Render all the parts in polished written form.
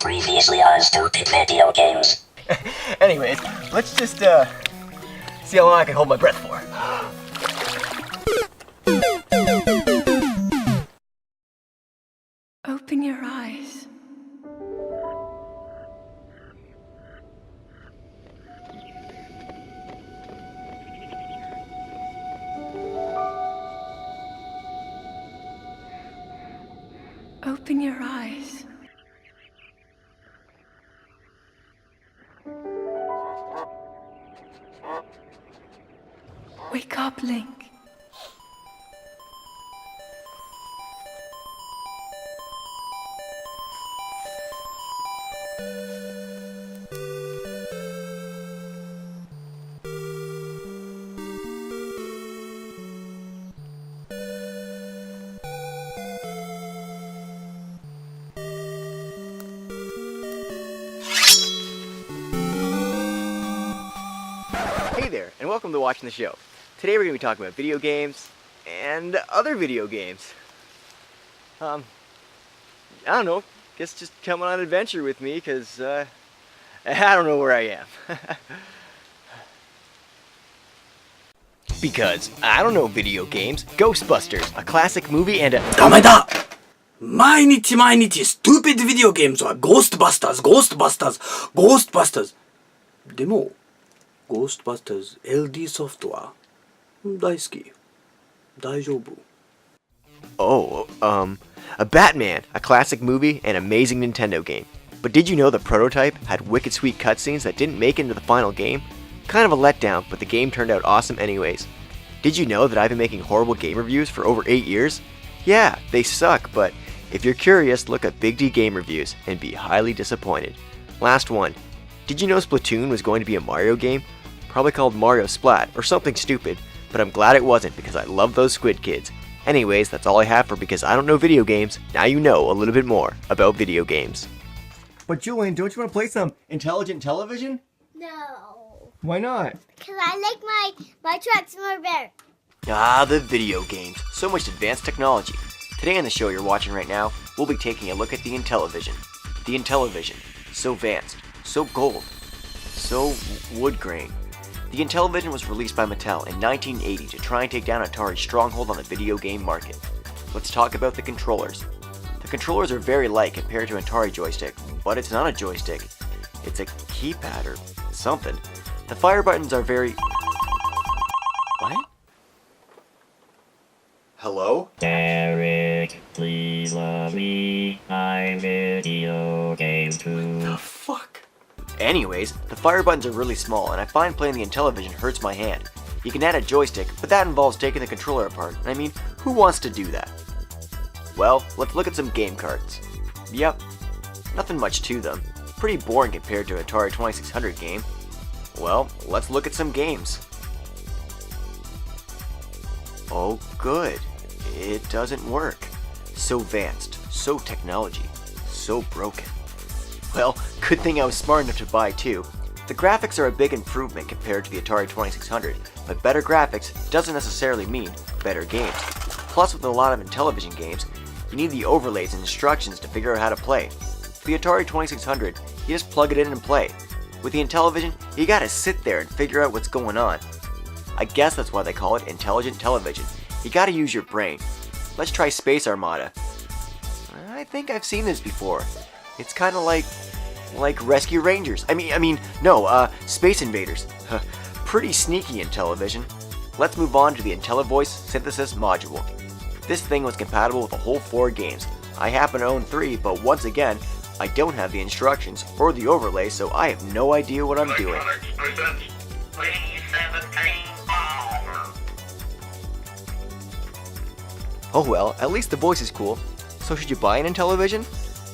Previously on Stupid Video Games. Anyways, let's just see how long I can hold my breath for. Open your eyes. Open your eyes. Wake up, Link. Hey there, and welcome to Watching the Show. Today we're going to be talking about video games and other video games. I don't know, guess just come on an adventure with me because I don't know where I am. Because I don't know video games, Ghostbusters, a classic movie and a... ダメだ毎日毎日ストゥーピッドビデオゲームズはゴーストバスターズ、ゴーストバスターズ、ゴーストバスターズ。でも、ゴーストバスターズ LD ソフトは大好き。大丈夫。Oh, a Batman, a classic movie, and amazing Nintendo game. But did you know the prototype had wicked sweet cutscenes that didn't make it into the final game? Kind of a letdown, but the game turned out awesome anyways. Did you know that I've been making horrible game reviews for over 8 years? Yeah, they suck, but if you're curious, look at Big D Game Reviews and be highly disappointed. Last one. Did you know Splatoon was going to be a Mario game? Probably called Mario Splat or something stupid, but I'm glad it wasn't because I love those Squid Kids. Anyways, that's all I have for Because I Don't Know Video Games. Now you know a little bit more about video games. But Julian, don't you want to play some intelligent television? No, Why not? because I like my trucks more better. Ah, the video games. So much advanced technology. Today on the show you're watching right now, we'll be taking a look at the Intellivision. The Intellivision. So advanced. So gold. So wood grain. The Intellivision was released by Mattel in 1980 to try and take down Atari's stronghold on the video game market. Let's talk about the controllers. The controllers are very light compared to an Atari joystick, but it's not a joystick. It's a keypad or something. The fire buttons are very... What? Hello? Derek, please love me. I'm video game too. The fuck? Anyways, the fire buttons are really small, and I find playing the Intellivision hurts my hand. You can add a joystick, but that involves taking the controller apart, and I mean, who wants to do that? Well, let's look at some game cards. Yep, nothing much to them. Pretty boring compared to an Atari 2600 game. Well, let's look at some games. Oh good, it doesn't work. So advanced, so technology, so broken. Well, good thing I was smart enough to buy two. The graphics are a big improvement compared to the Atari 2600, but better graphics doesn't necessarily mean better games. Plus, with a lot of Intellivision games, you need the overlays and instructions to figure out how to play. For the Atari 2600, you just plug it in and play. With the Intellivision, you gotta sit there and figure out what's going on. I guess that's why they call it intelligent television. You gotta use your brain. Let's try Space Armada. I think I've seen this before. It's kind of like Rescue Rangers. Space Invaders. Pretty sneaky Intellivision. Let's move on to the IntelliVoice Synthesis Module. This thing was compatible with a whole 4 games. I happen to own 3, but once again, I don't have the instructions or the overlay, so I have no idea what I'm doing. Oh well, at least the voice is cool. So should you buy an Intellivision?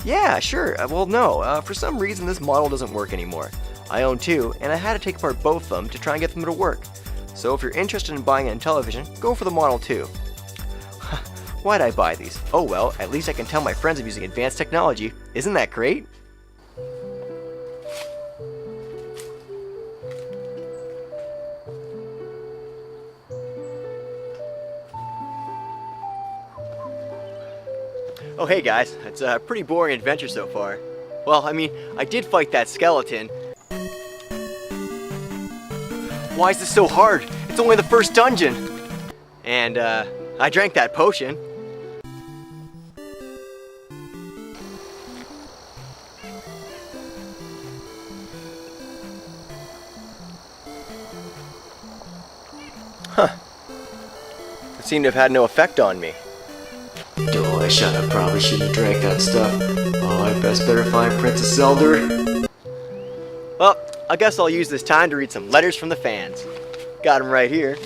Yeah, sure. Well, no. For some reason, this model doesn't work anymore. I own 2, and I had to take apart both of them to try and get them to work. So if you're interested in buying an Intellivision, go for the Model 2. Why'd I buy these? Oh well, at least I can tell my friends I'm using advanced technology. Isn't that great? Oh hey guys, it's a pretty boring adventure so far. Well, I mean, I did fight that skeleton. Why is this so hard? It's only the first dungeon. And, I drank that potion. Huh. It seemed to have had no effect on me. Oh, I probably shouldn't have drank that stuff. Oh, I better find Princess Zelda. Well, I guess I'll use this time to read some letters from the fans. Got them right here.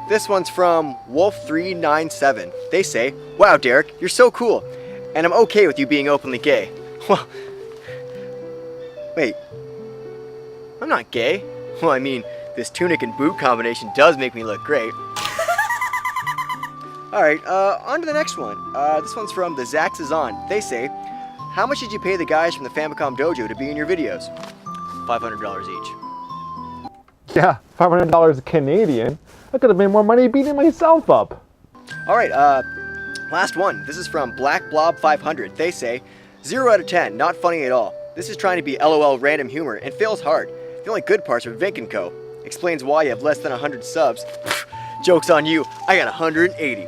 This one's from Wolf397. They say, "Wow, Derek, you're so cool, and I'm okay with you being openly gay." Well, wait, I'm not gay. Well, I mean, this tunic and boot combination does make me look great. Alright, on to the next one. This one's from the Zax is On. They say, "How much did you pay the guys from the Famicom Dojo to be in your videos?" $500 each. Yeah, $500 Canadian. I could have made more money beating myself up. Alright, last one. This is from BlackBlob500. They say, 0 out of 10, not funny at all. This is trying to be LOL random humor and fails hard. The only good parts are Vink & Co. Explains why you have less than 100 subs. Joke's on you, I got 180.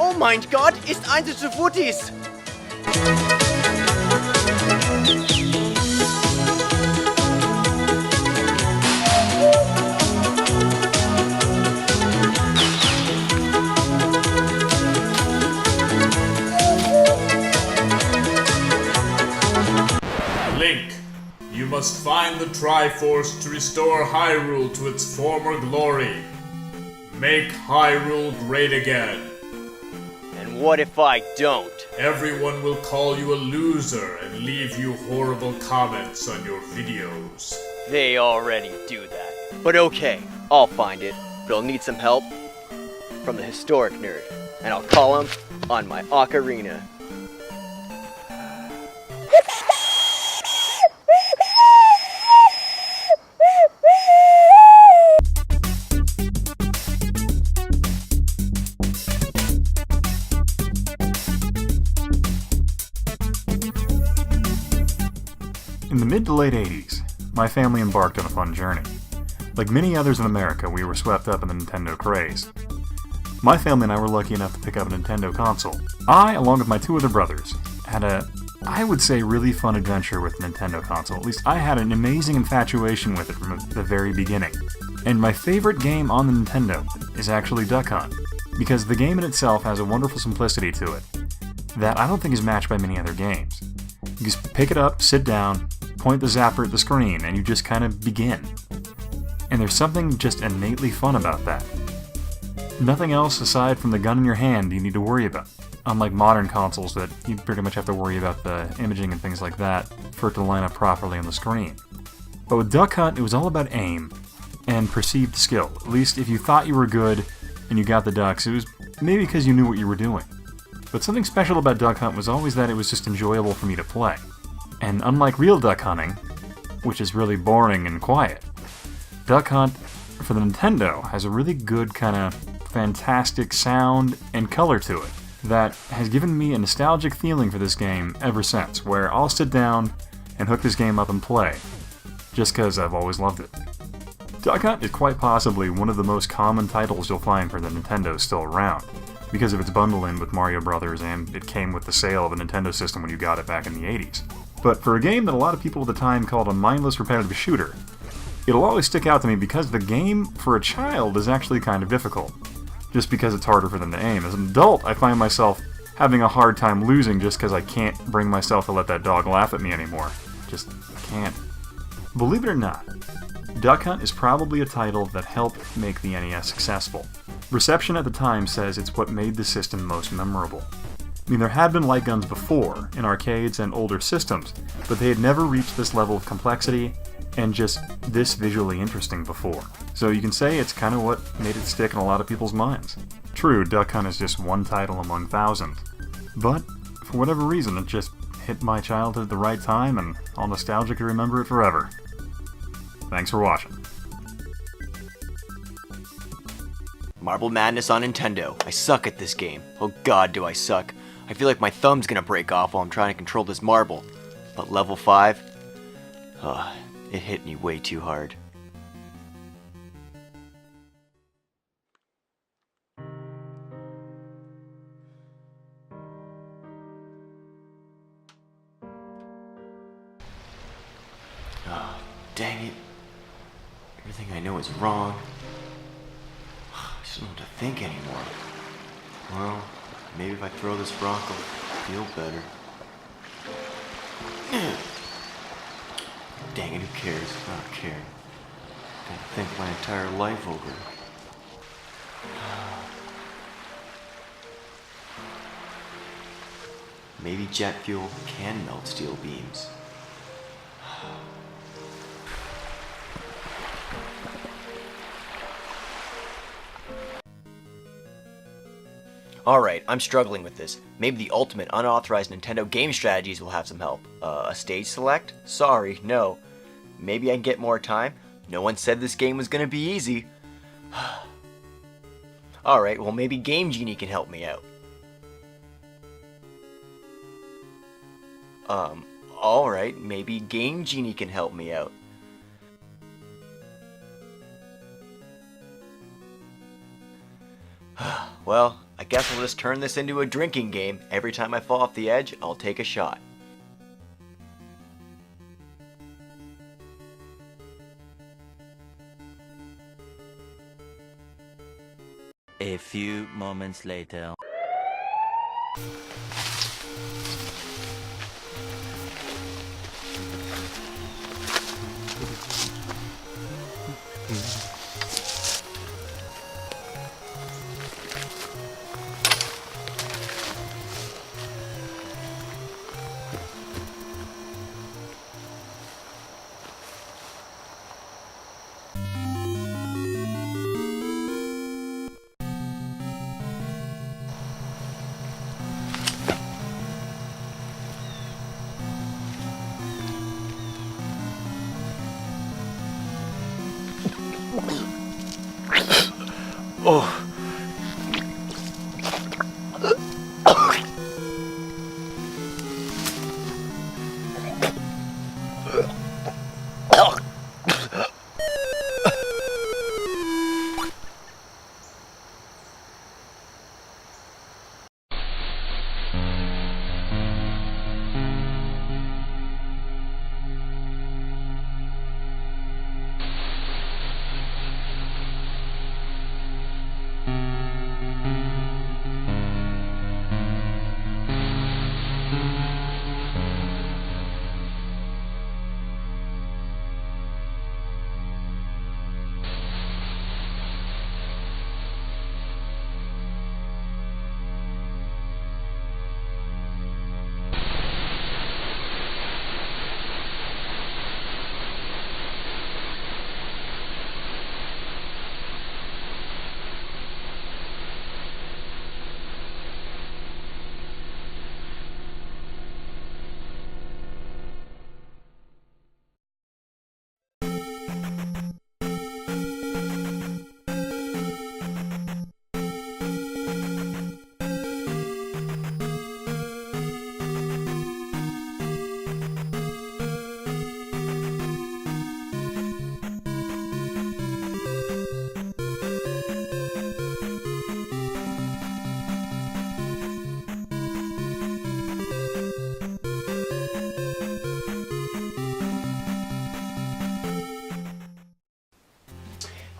Oh mein Gott, ist eins zu Footies! Link, you must find the Triforce to restore Hyrule to its former glory. Make Hyrule great again. And what if I don't? Everyone will call you a loser and leave you horrible comments on your videos. They already do that. But okay, I'll find it. But I'll need some help from the historic nerd. And I'll call him on my ocarina. In the mid to late 80s, my family embarked on a fun journey. Like many others in America, we were swept up in the Nintendo craze. My family and I were lucky enough to pick up a Nintendo console. I, along with my two other brothers, had I would say, really fun adventure with the Nintendo console. At least I had an amazing infatuation with it from the very beginning. And my favorite game on the Nintendo is actually Duck Hunt, because the game in itself has a wonderful simplicity to it that I don't think is matched by many other games. You just pick it up, sit down, point the zapper at the screen, and you just kind of begin. And there's something just innately fun about that. Nothing else aside from the gun in your hand you need to worry about. Unlike modern consoles that you pretty much have to worry about the imaging and things like that for it to line up properly on the screen. But with Duck Hunt, it was all about aim and perceived skill. At least if you thought you were good and you got the ducks, it was maybe because you knew what you were doing. But something special about Duck Hunt was always that it was just enjoyable for me to play. And unlike real duck hunting, which is really boring and quiet, Duck Hunt for the Nintendo has a really good kind of fantastic sound and color to it that has given me a nostalgic feeling for this game ever since, where I'll sit down and hook this game up and play, just because I've always loved it. Duck Hunt is quite possibly one of the most common titles you'll find for the Nintendo still around, because of its bundle in with Mario Brothers, and it came with the sale of a Nintendo system when you got it back in the 80s. But for a game that a lot of people at the time called a mindless repetitive shooter, it'll always stick out to me because the game, for a child, is actually kind of difficult, just because it's harder for them to aim. As an adult, I find myself having a hard time losing just because I can't bring myself to let that dog laugh at me anymore. Just can't. Believe it or not, Duck Hunt is probably a title that helped make the NES successful. Reception at the time says it's what made the system most memorable. I mean, there had been light guns before, in arcades and older systems, but they had never reached this level of complexity and just this visually interesting before. So you can say it's kind of what made it stick in a lot of people's minds. True, Duck Hunt is just one title among thousands, but for whatever reason it just hit my childhood at the right time and I'll nostalgically remember it forever. Thanks for watching. Marble Madness on Nintendo. I suck at this game. Oh god, do I suck. I feel like my thumb's gonna break off while I'm trying to control this marble. But level 5? It hit me way too hard. Oh, dang it. Everything I know is wrong. I just don't know what to think anymore. Well, maybe if I throw this rock, I'll feel better. Dang it, who cares? I don't care. Gotta think my entire life over. Maybe jet fuel can melt steel beams. Alright, I'm struggling with this. Maybe the ultimate unauthorized Nintendo game strategies will have some help. A stage select? Sorry, no. Maybe I can get more time? No one said this game was gonna be easy. Alright, well maybe Game Genie can help me out. Alright, maybe Game Genie can help me out. Well, I guess I'll just turn this into a drinking game. Every time I fall off the edge, I'll take a shot. A few moments later. Oh.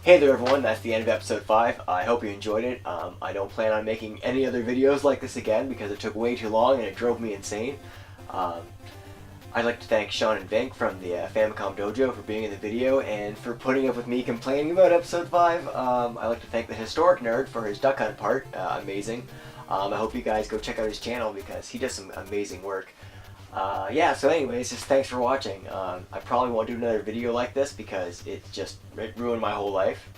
Hey there everyone, that's the end of episode 5. I hope you enjoyed it. I don't plan on making any other videos like this again because it took way too long and it drove me insane. I'd like to thank Sean and Vink from the Famicom Dojo for being in the video and for putting up with me complaining about episode 5. I'd like to thank the Historic Nerd for his Duck Hunt part. Amazing. I hope you guys go check out his channel because he does some amazing work. Yeah, so anyways, just thanks for watching. I probably won't do another video like this because it ruined my whole life.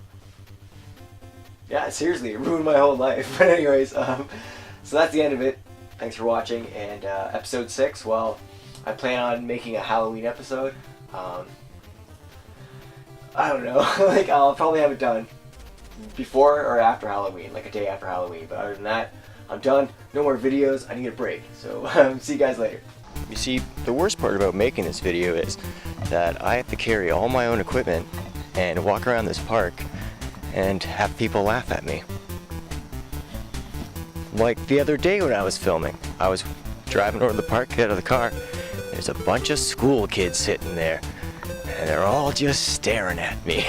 Yeah, seriously, it ruined my whole life. But anyways, so that's the end of it. Thanks for watching, and episode 6, well, I plan on making a Halloween episode. I don't know. Like, I'll probably have it done before or after Halloween, like a day after Halloween. But other than that, I'm done. No more videos. I need a break. So see you guys later. You see, the worst part about making this video is that I have to carry all my own equipment and walk around this park and have people laugh at me. Like the other day when I was filming, I was driving over to the park, get out of the car, there's a bunch of school kids sitting there, and they're all just staring at me.